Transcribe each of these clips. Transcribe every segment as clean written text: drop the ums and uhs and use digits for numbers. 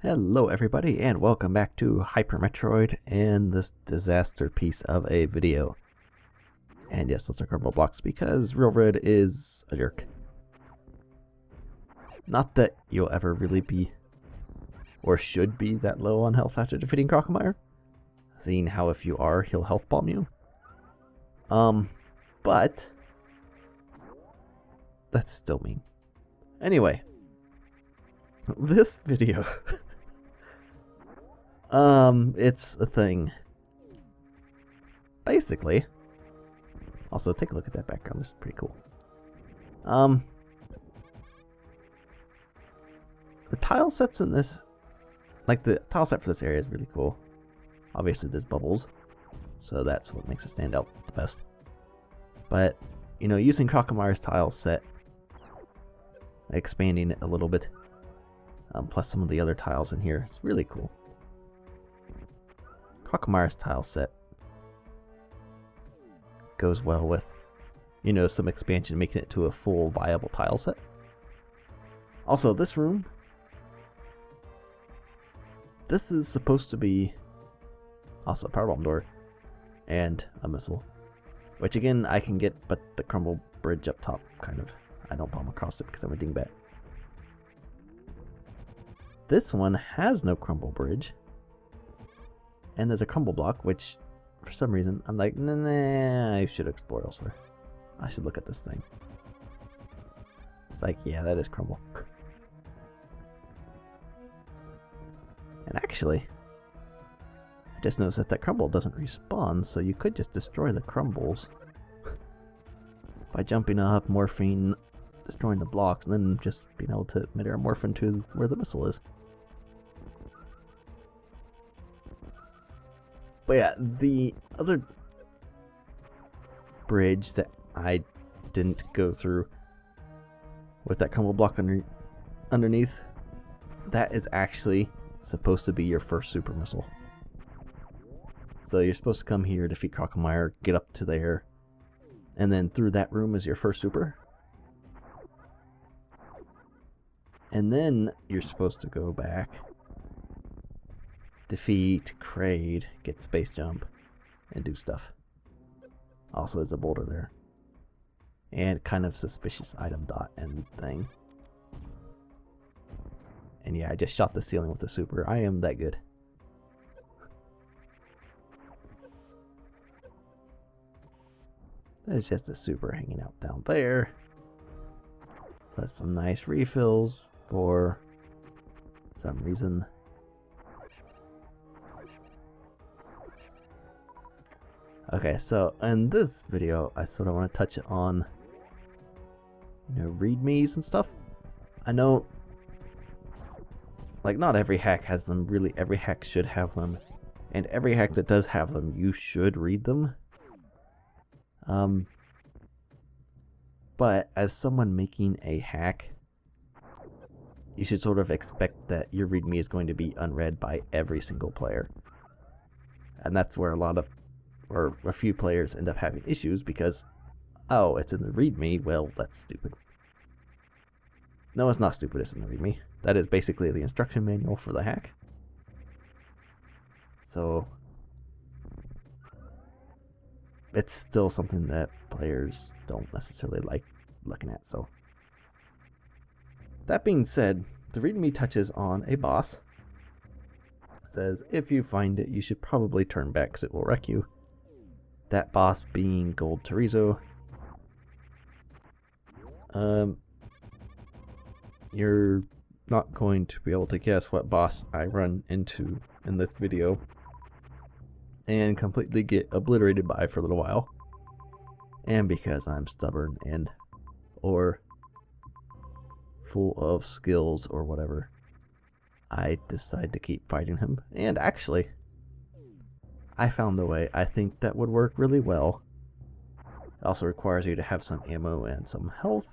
Hello everybody and welcome back to Hyper Metroid and this disaster piece of a video. And yes, those are crumble blocks because RealRed is a jerk. Not that you'll ever really be or should be that low on health after defeating Crocomire, seeing how if you are, he'll health bomb you. But that's still mean. Anyway, this video it's a thing. Basically, also take a look at that background, this is pretty cool. The tile sets in this, like the tile set for this area is really cool. Obviously there's bubbles, so that's what makes it stand out the best. But, you know, using Crocomire's tile set, expanding it a little bit, plus some of the other tiles in here, it's really cool. Croccomire's tile set goes well with, you know, some expansion, making it to a full viable tile set. Also, this room, this is supposed to be also a power bomb door and a missile, which again I can get, but the crumble bridge up top kind of, I don't bomb across it because I'm a dingbat. This one has no crumble bridge, and there's a crumble block, which for some reason I'm like, nah, I should explore elsewhere. I should look at this thing. It's like, yeah, that is crumble. And actually, I just noticed that that crumble doesn't respawn, so you could just destroy the crumbles by jumping up, morphing, destroying the blocks, and then just being able to mid-air morph into where the missile is. But yeah, the other bridge that I didn't go through with that crumble block underneath, that is actually supposed to be your first super missile. So you're supposed to come here, defeat Crocomire, get up to there, and then through that room is your first super. And then you're supposed to go back, defeat Kraid, get space jump, and do stuff. Also, there's a boulder there. And kind of suspicious item dot and thing. And yeah, I just shot the ceiling with the super. I am that good. There's just a super hanging out down there. Plus some nice refills for some reason. Okay, so in this video, I sort of want to touch on, you know, readmes and stuff. I know, like, not every hack has them. Really, every hack should have them. And every hack that does have them, you should read them. But as someone making a hack, you should sort of expect that your readme is going to be unread by every single player. And that's where a few players end up having issues because, oh, it's in the readme, well, that's stupid. No, it's not stupid, it's in the readme. That is basically the instruction manual for the hack. So, it's still something that players don't necessarily like looking at, so. That being said, the readme touches on a boss. It says, if you find it, you should probably turn back because it will wreck you. That boss being Gold Torizo. You're not going to be able to guess what boss I run into in this video and completely get obliterated by for a little while. And because I'm stubborn and or full of skills or whatever, I decide to keep fighting him. And actually, I found a way I think that would work really well. It also requires you to have some ammo and some health.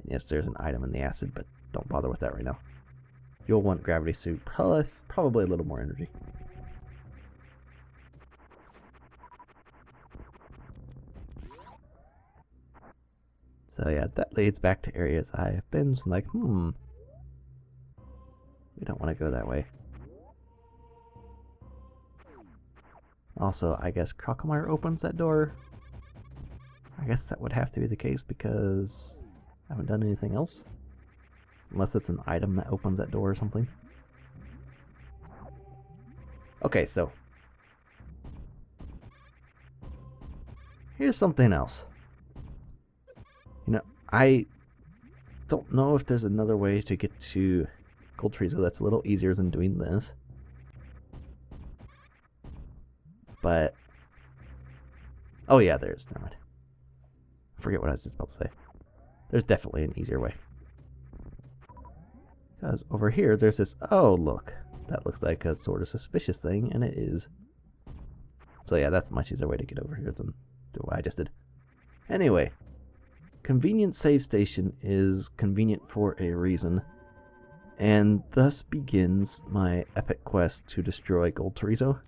And yes, there's an item in the acid, but don't bother with that right now. You'll want gravity suit plus probably a little more energy. So yeah, that leads back to areas I have been. So I'm like, we don't want to go that way. Also, I guess Crocomire opens that door. I guess that would have to be the case because I haven't done anything else. Unless it's an item that opens that door or something. Okay, so here's something else. You know, I don't know if there's another way to get to Gold Torizo that's a little easier than doing this. But oh yeah, there's. Never mind. I forget what I was just about to say. There's definitely an easier way. Because over here, there's this. Oh look, that looks like a sort of suspicious thing, and it is. So yeah, that's a much easier way to get over here than what I just did. Anyway, convenient save station is convenient for a reason, and thus begins my epic quest to destroy Gold Torizo.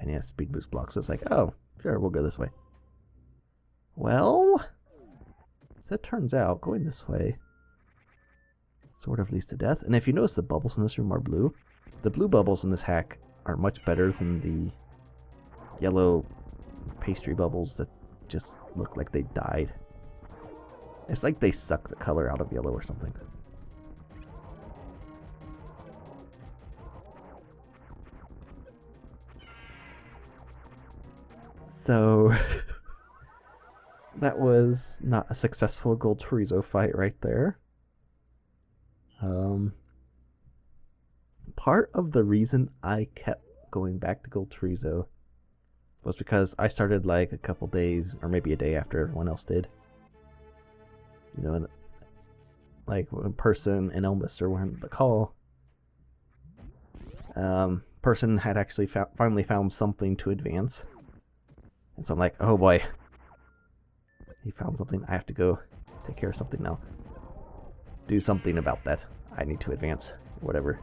And yeah, speed boost blocks. So it's like, oh, sure, we'll go this way. Well, as it turns out, going this way sort of leads to death. And if you notice, the bubbles in this room are blue. The blue bubbles in this hack are much better than the yellow pastry bubbles that just look like they died. It's like they suck the color out of yellow or something. So that was not a successful Gold Torizo fight right there. Part of the reason I kept going back to Gold Torizo was because I started like a couple days or maybe a day after everyone else did. You know, and like when Person and Elmister were on the call, Person had actually finally found something to advance. And so I'm like, oh boy, he found something. I have to go take care of something now. Do something about that. I need to advance. Whatever.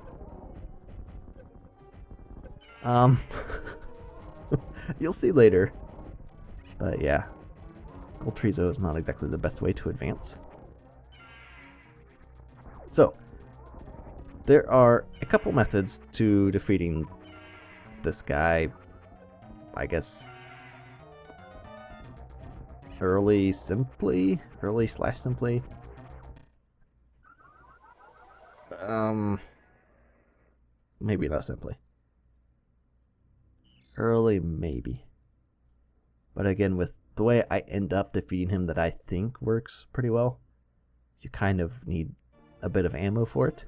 You'll see later. But yeah, Gold Torizo is not exactly the best way to advance. So, there are a couple methods to defeating this guy. I guess early slash simply. Maybe not simply. Early, maybe. But again, with the way I end up defeating him that I think works pretty well, you kind of need a bit of ammo for it.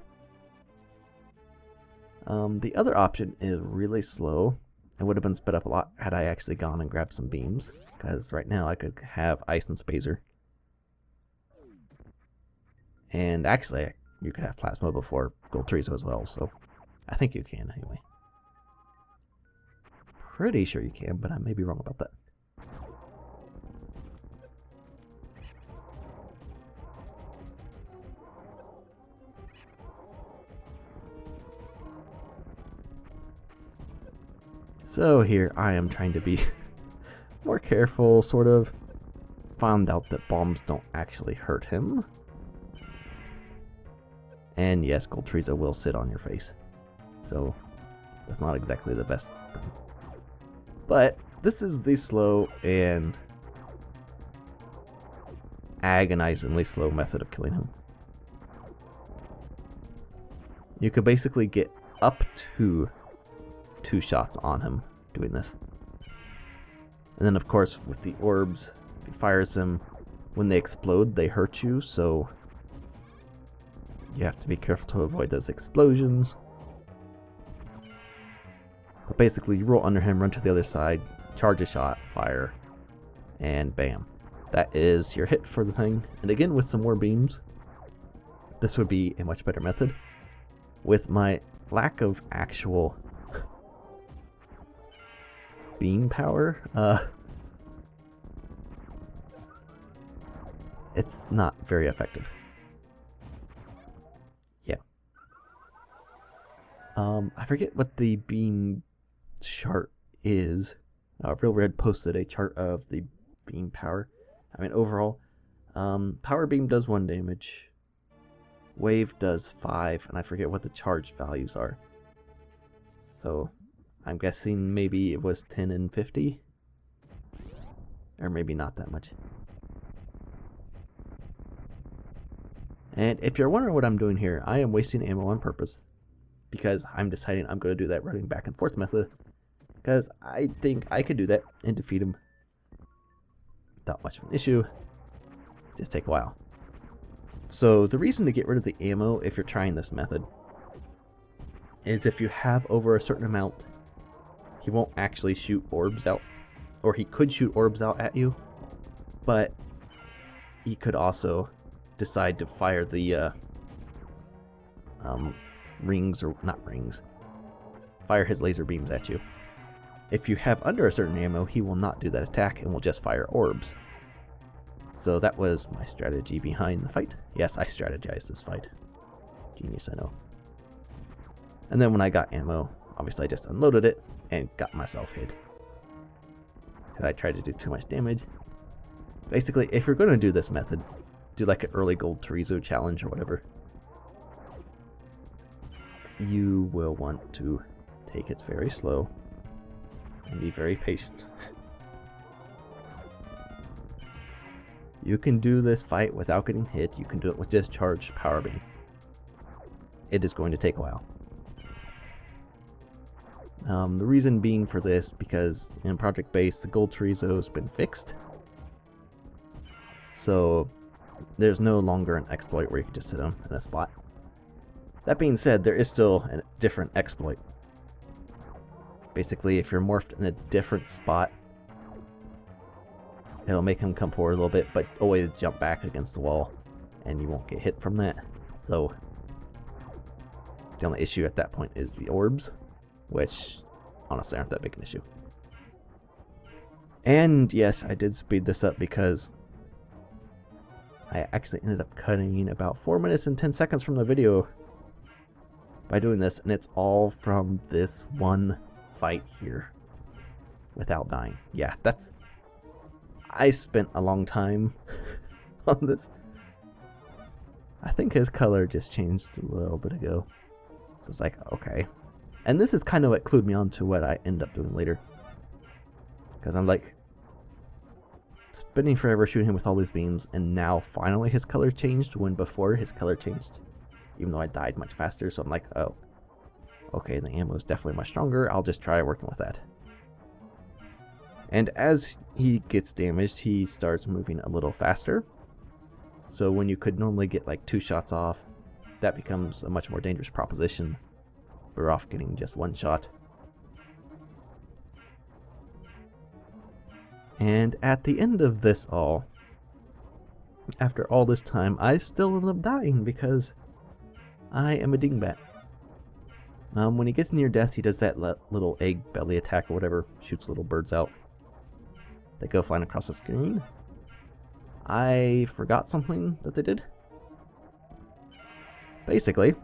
The other option is really slow. It would have been sped up a lot had I actually gone and grabbed some beams, because right now I could have Ice and Spazer. And actually, you could have Plasma before Gold Torizo as well, so I think you can anyway. Pretty sure you can, but I may be wrong about that. So here I am trying to be more careful, sort of. Found out that bombs don't actually hurt him. And yes, Gold Torizo will sit on your face. So that's not exactly the best thing. But this is the slow and agonizingly slow method of killing him. You could basically get up to 2 shots on him doing this. And then of course with the orbs, if he fires them, when they explode they hurt you, so you have to be careful to avoid those explosions. But basically you roll under him, run to the other side, charge a shot, fire, and bam. That is your hit for the thing. And again, with some more beams, this would be a much better method. With my lack of actual beam power, it's not very effective. Yeah. I forget what the beam chart is. RealRed posted a chart of the beam power. I mean, overall, Power Beam does 1 damage. Wave does 5, and I forget what the charge values are. So, I'm guessing maybe it was 10 and 50? Or maybe not that much. And if you're wondering what I'm doing here, I am wasting ammo on purpose. Because I'm deciding I'm going to do that running back and forth method. Because I think I could do that and defeat him without much of an issue. Just take a while. So the reason to get rid of the ammo if you're trying this method is if you have over a certain amount, he won't actually shoot orbs out. Or he could shoot orbs out at you, but he could also decide to fire the rings, or not rings, fire his laser beams at you. If you have under a certain ammo, he will not do that attack and will just fire orbs. So that was my strategy behind the fight. Yes, I strategized this fight. Genius, I know. And then when I got ammo, obviously I just unloaded it and got myself hit. Because I tried to do too much damage. Basically, if you're going to do this method, do like an early Gold Torizo challenge or whatever, you will want to take it very slow and be very patient. You can do this fight without getting hit. You can do it with just charged Power Beam. It is going to take a while. The reason being for this, because in Project Base, the Gold Torizo has been fixed. So there's no longer an exploit where you can just sit him in a spot. That being said, there is still a different exploit. Basically, if you're morphed in a different spot, it'll make him come forward a little bit, but always jump back against the wall, and you won't get hit from that. So the only issue at that point is the orbs, which honestly aren't that big an issue. And yes, I did speed this up because I actually ended up cutting about 4 minutes and 10 seconds from the video by doing this, and it's all from this one fight here without dying. Yeah, I spent a long time on this. I think his color just changed a little bit ago. So it's like, okay. And this is kind of what clued me on to what I end up doing later. Because I'm like, spending forever shooting him with all these beams, and now finally his color changed, when before his color changed, even though I died much faster. So I'm like, oh, okay, the ammo is definitely much stronger. I'll just try working with that. And as he gets damaged, he starts moving a little faster. So when you could normally get like 2 shots off, that becomes a much more dangerous proposition. We're off getting just 1 shot. And at the end of this all, after all this time, I still end up dying because I am a dingbat. When he gets near death, he does that little egg belly attack or whatever, shoots little birds out. They go flying across the screen. I forgot something that they did. Basically.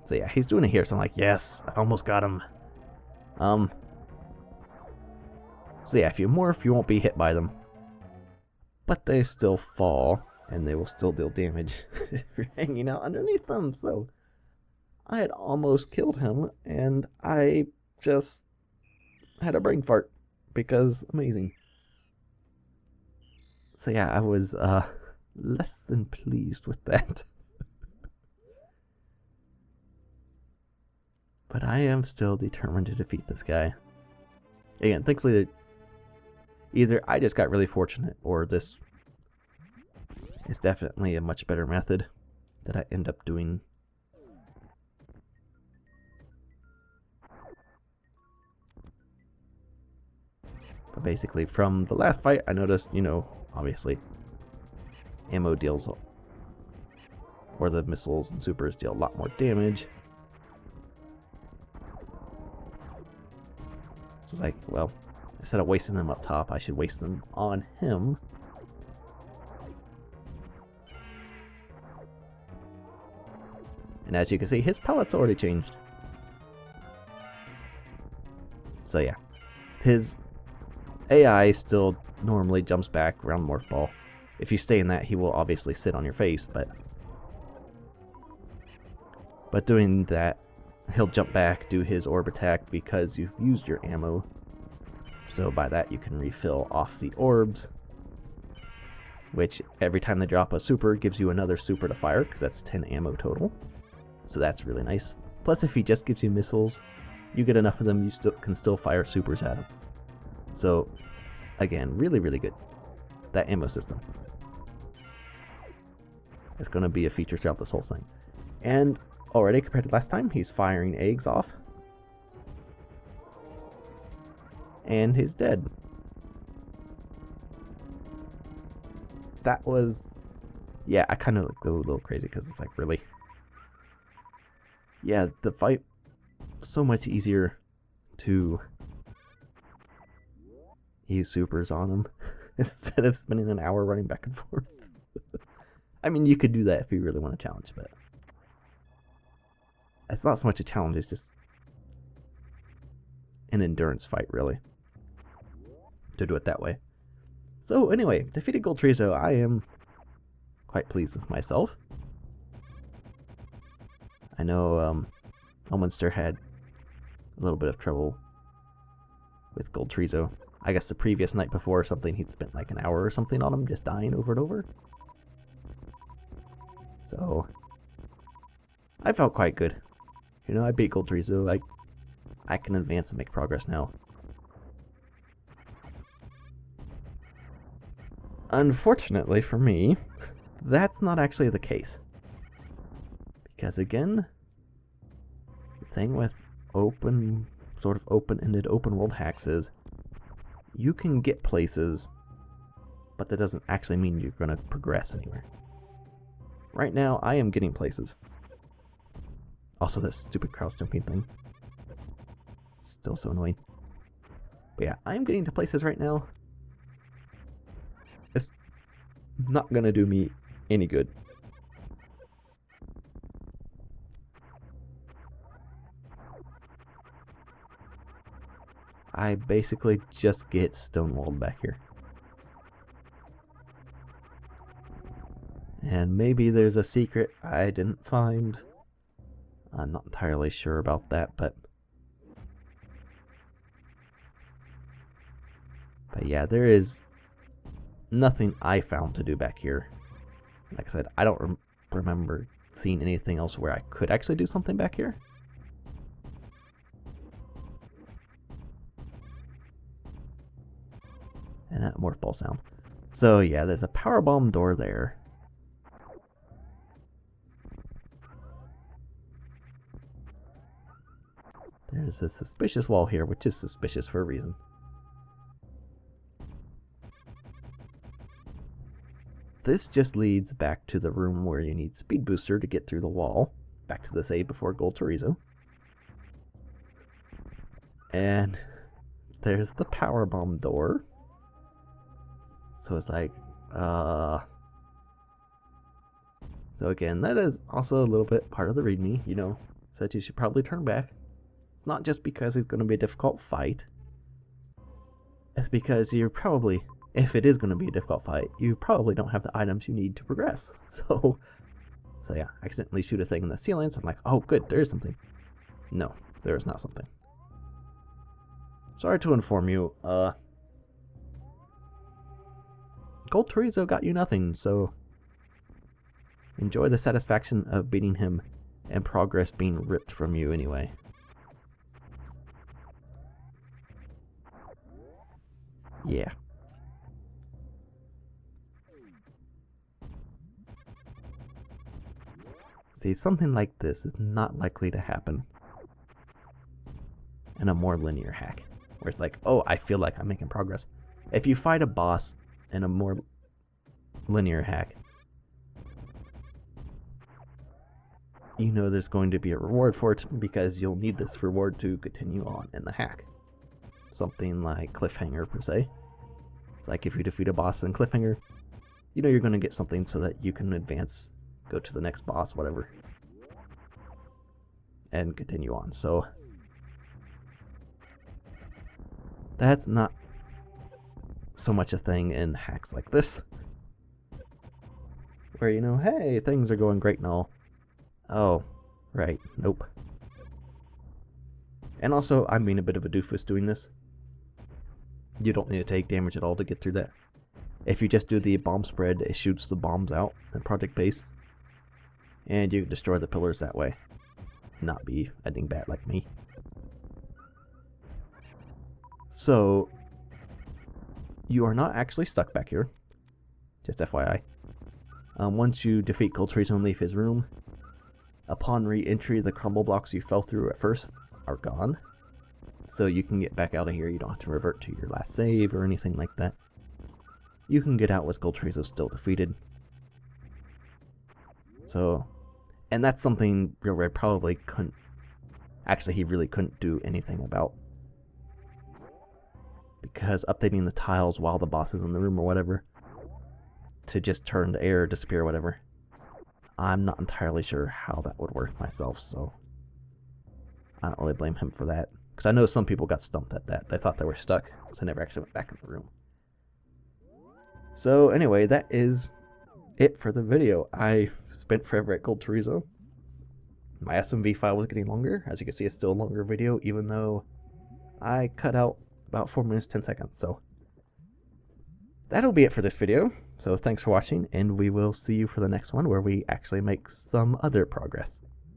So yeah, he's doing it here, so I'm like, yes, I almost got him. So yeah, if you morph, you won't be hit by them. But they still fall, and they will still deal damage if you're hanging out underneath them, so I had almost killed him, and I just had a brain fart, because amazing. So yeah, I was less than pleased with that. But I am still determined to defeat this guy. Again, thankfully, either I just got really fortunate, or this is definitely a much better method that I end up doing. But basically, from the last fight, I noticed, obviously, ammo deals, or the missiles and supers deal a lot more damage. So it's like, well, instead of wasting them up top, I should waste them on him. And as you can see, his pallette's already changed. So yeah, his AI still normally jumps back around Morph Ball. If you stay in that, he will obviously sit on your face, but doing that, he'll jump back, do his orb attack because you've used your ammo. So by that you can refill off the orbs, which every time they drop a super gives you another super to fire, because that's 10 ammo total. So that's really nice. Plus if he just gives you missiles, you get enough of them, you can still fire supers at him. So again, really, really good. That ammo system. It's going to be a feature throughout this whole thing. And already, compared to last time, he's firing eggs off. And he's dead. That was... yeah, I kind of go a little crazy because it's like, really? Yeah, the fight so much easier to use supers on him instead of spending an hour running back and forth. I mean, you could do that if you really want a challenge, but it's not so much a challenge, it's just an endurance fight, really, to do it that way. So anyway, defeated Gold Torizo. I am quite pleased with myself. I know Elminster had a little bit of trouble with Gold Torizo. I guess the previous night before or something, he'd spent like an hour or something on him, just dying over and over. So I felt quite good. You know, I beat Gold Torizo. I can advance and make progress now. Unfortunately for me, that's not actually the case. Because again, the thing with sort of open-ended open world hacks is you can get places, but that doesn't actually mean you're going to progress anywhere. Right now, I am getting places. Also, that stupid crouch jumping thing. Still so annoying. But yeah, I'm getting to places right now. It's not gonna do me any good. I basically just get stonewalled back here. And maybe there's a secret I didn't find. I'm not entirely sure about that, but yeah, there is nothing I found to do back here. Like I said, I don't remember seeing anything else where I could actually do something back here. And that morph ball sound. So yeah, there's a power bomb door there. There's a suspicious wall here, which is suspicious for a reason. This just leads back to the room where you need Speed Booster to get through the wall. Back to the save before Gold Torizo. And there's the power bomb door. So it's like, So again, that is also a little bit part of the readme, you know, so that you should probably turn back. It's not just because it's going to be a difficult fight. It's because you're probably, if it is going to be a difficult fight, you probably don't have the items you need to progress. So yeah, I accidentally shoot a thing in the ceiling, so I'm like, oh good, there is something. No, there is not something. Sorry to inform you, Gold Torizo got you nothing, so enjoy the satisfaction of beating him and progress being ripped from you anyway. Yeah. See, something like this is not likely to happen in a more linear hack, where it's like, oh, I feel like I'm making progress. If you fight a boss in a more linear hack, you know there's going to be a reward for it, because you'll need this reward to continue on in the hack. Something like cliffhanger, per se. It's like if you defeat a boss in cliffhanger, you know you're going to get something so that you can advance, go to the next boss, whatever, and continue on. So that's not so much a thing in hacks like this, where, you know, hey, things are going great and all. Oh, right, nope. And also, I'm being a bit of a doofus doing this. You don't need to take damage at all to get through that. If you just do the bomb spread, it shoots the bombs out in Project Base, and you destroy the pillars that way. Not be a dingbat like me. So, you are not actually stuck back here, just FYI. Once you defeat Gold Torizo and leave his room, upon re-entry, the crumble blocks you fell through at first are gone. So you can get back out of here. You don't have to revert to your last save or anything like that. You can get out with Gold Torizo still defeated. So, and that's something RealRed probably couldn't, actually he really couldn't do anything about. Because updating the tiles while the boss is in the room or whatever, to just turn to air, disappear, whatever, I'm not entirely sure how that would work myself, so I don't really blame him for that. Because I know some people got stumped at that. They thought they were stuck, so they never actually went back in the room. So anyway, that is it for the video. I spent forever at Gold Torizo. My SMV file was getting longer. As you can see, it's still a longer video, even though I cut out about 4 minutes, 10 seconds. So that'll be it for this video. So thanks for watching, and we will see you for the next one where we actually make some other progress.